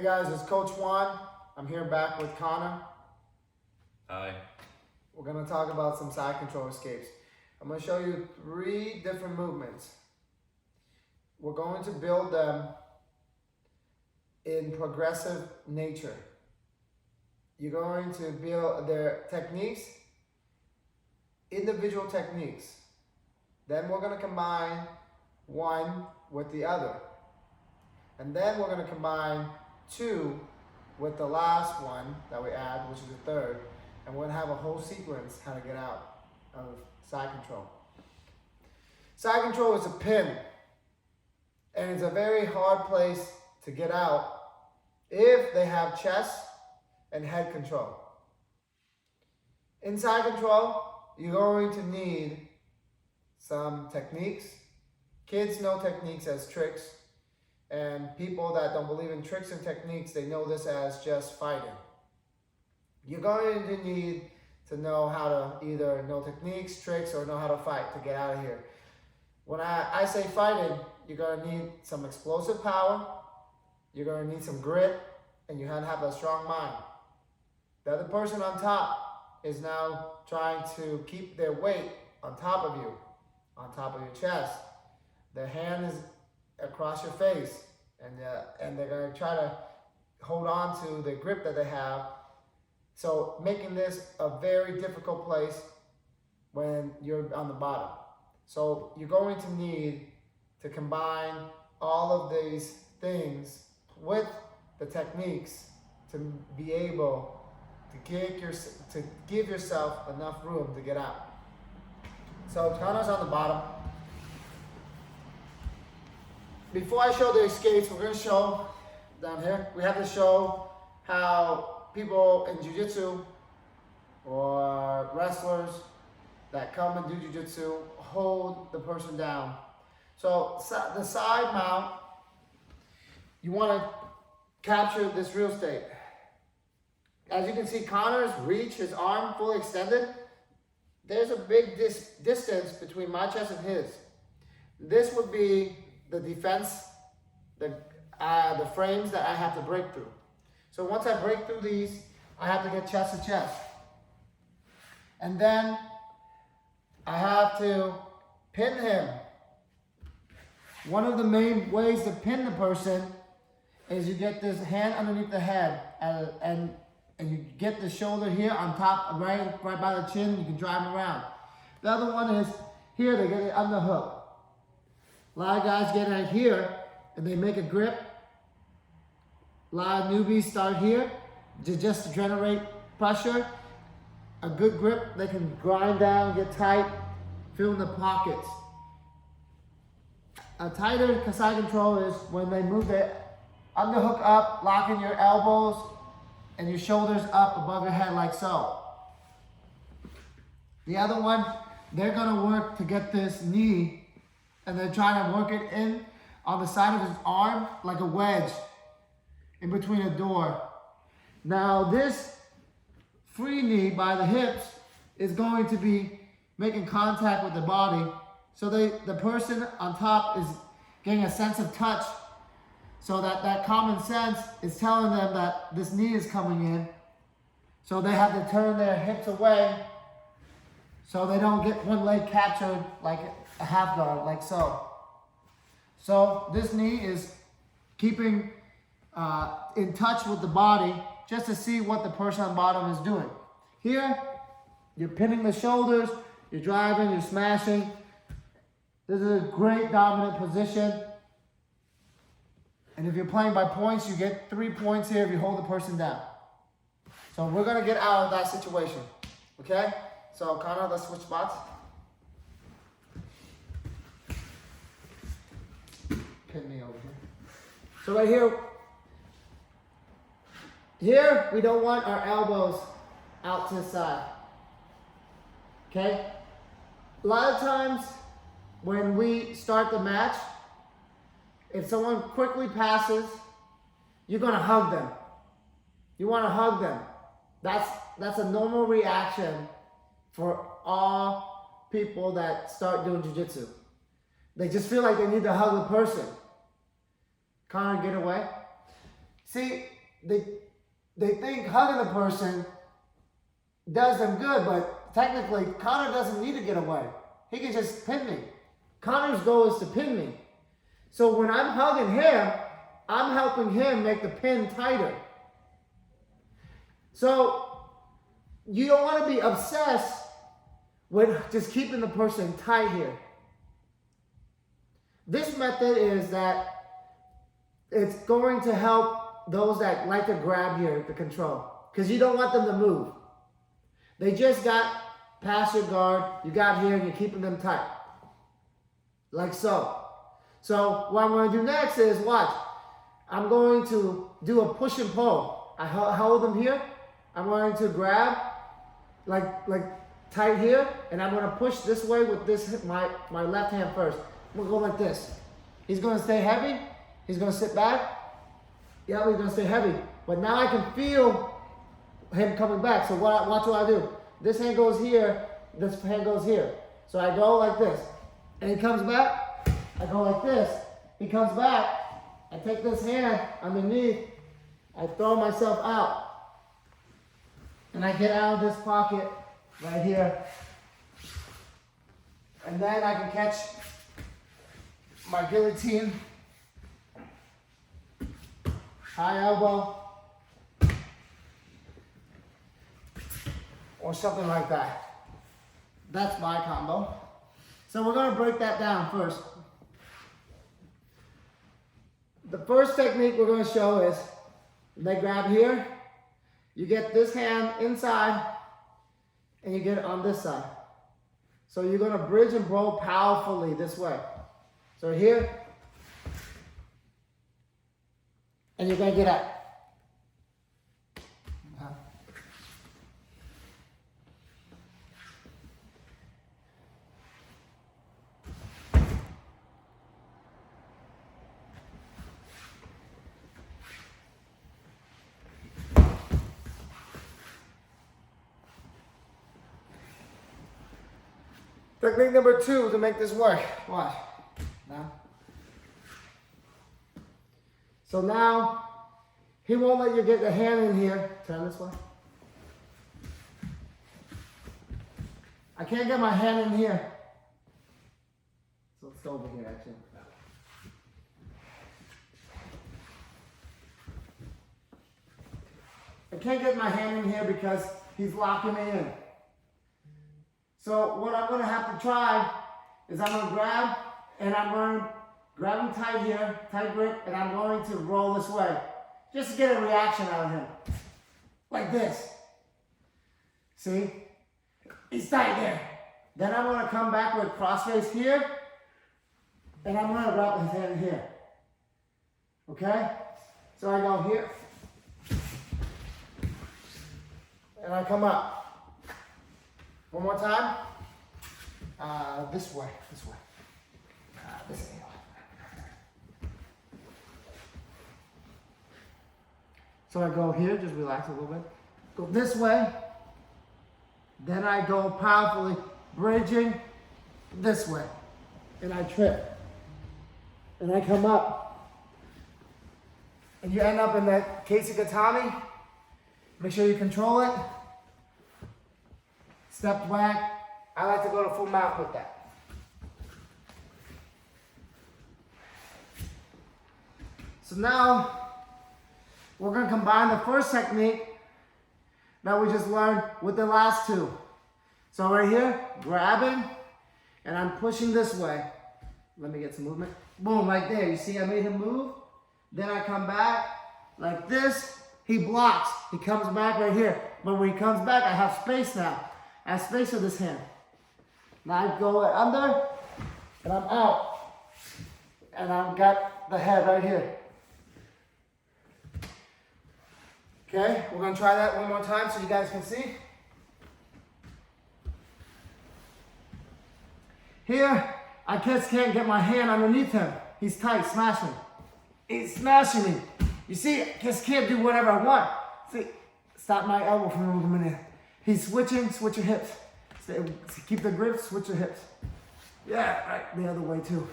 Hey guys, it's Coach Juan. I'm here back with Connor. Hi. We're going to talk about some side control escapes. I'm going to show you 3 different movements. We're going to build them in progressive nature. You're going to build their techniques, individual techniques. Then we're going to combine one with the other. And then we're going to combine 2 with the last one that we add, which is the third. And we're going to have a whole sequence how to get out of side control. Side control is a pin. And it's a very hard place to get out if they have chest and head control. In side control, you're going to need some techniques. Kids know techniques as tricks. And people that don't believe in tricks and techniques, they know this as just fighting. You're going to need to know how to either know techniques, tricks, or know how to fight to get out of here. When I say fighting, you're going to need some explosive power, you're going to need some grit, and you have to have a strong mind. The other person on top is now trying to keep their weight on top of you, on top of your chest. Their hand is across your face, and they're going to try to hold on to the grip that they have. So making this a very difficult place when you're on the bottom. So you're going to need to combine all of these things with the techniques to be able to give yourself enough room to get out. So Connor's on the bottom. Before I show the escapes, we're going to show down here. We have to show how people in jiu-jitsu or wrestlers that come and do jiu-jitsu hold the person down. So the side mount, you want to capture this real estate. As you can see, Connor's reach, his arm fully extended. There's a big distance between my chest and his. This would be the defense, the frames that I have to break through. So once I break through these, I have to get chest to chest. And then I have to pin him. One of the main ways to pin the person is you get this hand underneath the head and you get the shoulder here on top, right by the chin, you can drive him around. The other one is here, they get it underhook. A lot of guys get it here and they make a grip. A lot of newbies start here just to generate pressure. A good grip, they can grind down, get tight, fill in the pockets. A tighter side control is when they move the underhook up, locking your elbows and your shoulders up above your head like so. The other one, they're gonna work to get this knee and they're trying to work it in on the side of his arm like a wedge in between a door. Now this free knee by the hips is going to be making contact with the body. So the person on top is getting a sense of touch so that common sense is telling them that this knee is coming in. So they have to turn their hips away so they don't get one leg captured like a half guard, like so. So this knee is keeping in touch with the body just to see what the person on bottom is doing. Here, you're pinning the shoulders, you're driving, you're smashing. This is a great dominant position. And if you're playing by points, you get 3 points here if you hold the person down. So we're gonna get out of that situation, okay? So Connor, let's switch spots. Pin me over here. So right here we don't want our elbows out to the side, okay? A lot of times when we start the match, if someone quickly passes, you're gonna hug them. You wanna hug them. That's a normal reaction for all people that start doing jiu-jitsu. They just feel like they need to hug the person. Connor, get away. See, they think hugging the person does them good, but technically Connor doesn't need to get away. He can just pin me. Connor's goal is to pin me. So when I'm hugging him, I'm helping him make the pin tighter. So you don't want to be obsessed with just keeping the person tight here. This method is that it's going to help those that like to grab here to control, because you don't want them to move. They just got past your guard, you got here and you're keeping them tight. Like so. So what I'm going to do next is, watch. I'm going to do a push and pull. I hold them here. I'm going to grab like tight here, and I'm going to push this way with this my left hand first. We'll go like this. He's going to stay heavy. He's going to sit back. Yeah, he's going to stay heavy. But now I can feel him coming back. So watch what I do. This hand goes here. This hand goes here. So I go like this. And he comes back. I go like this. He comes back. I take this hand underneath. I throw myself out. And I get out of this pocket right here. And then I can catch my guillotine. High elbow. Or something like that. That's my combo. So we're going to break that down first. The first technique we're going to show is leg grab here. You get this hand inside and you get it on this side. So you're going to bridge and roll powerfully this way. So here, and you're going to get up. Technique number 2 to make this work. Watch. Now. So now, he won't let you get the hand in here. Turn this way. I can't get my hand in here. So it's over here actually. I can't get my hand in here because he's locking me in. So what I'm going to have to try is I'm going to grab, and I'm going to grab him tight here, tight grip, and I'm going to roll this way. Just to get a reaction out of him. Like this. See? He's tight there. Then I'm going to come back with crossface here, and I'm going to wrap his hand here. Okay? So I go here. And I come up. One more time. This way. This way. This way. So I go here, just relax a little bit. Go this way. Then I go powerfully, bridging this way. And I trip. And I come up. And you end up in that Keisagatame. Make sure you control it. Step back. I like to go to full mount with that. So now, we're going to combine the first technique that we just learned with the last two. So right here, grabbing, and I'm pushing this way. Let me get some movement. Boom, right there. You see I made him move? Then I come back like this. He blocks. He comes back right here. But when he comes back, I have space now. I have space with this hand. Now I go under, and I'm out. And I've got the head right here. Okay, we're going to try that one more time so you guys can see. Here, I just can't get my hand underneath him. He's tight, smashing. He's smashing me. You see, I just can't do whatever I want. See, stop my elbow from moving in. He's switching, switch your hips. Keep the grip, switch your hips. Yeah, right, the other way too.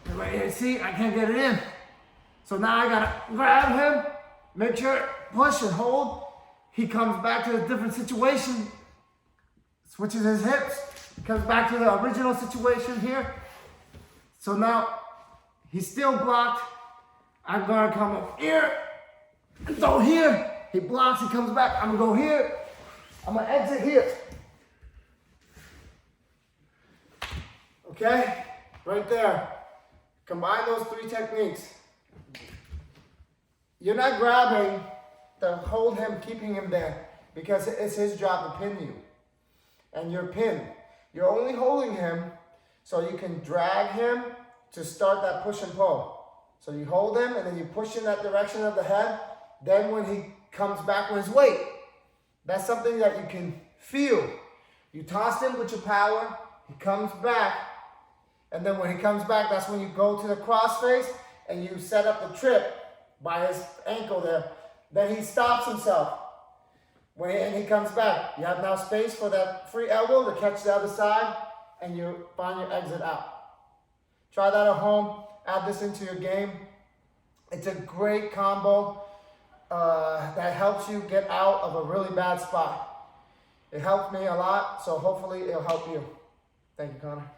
And right here, see, I can't get it in. So now I gotta grab him, make sure, push and hold. He comes back to a different situation, switches his hips, comes back to the original situation here. So now he's still blocked. I'm gonna come up here and go here. He blocks, he comes back. I'm gonna go here. I'm gonna exit here. Okay, right there. Combine those three techniques. You're not grabbing to hold him, keeping him there, because it's his job to pin you. And you're pinned. You're only holding him so you can drag him to start that push and pull. So you hold him and then you push in that direction of the head. Then when he comes back with his weight, that's something that you can feel. You toss him with your power, he comes back, and then when he comes back, that's when you go to the crossface and you set up the trip by his ankle there. Then he stops himself. And he comes back. You have now space for that free elbow to catch the other side, and you find your exit out. Try that at home. Add this into your game. It's a great combo that helps you get out of a really bad spot. It helped me a lot, so hopefully it'll help you. Thank you, Connor.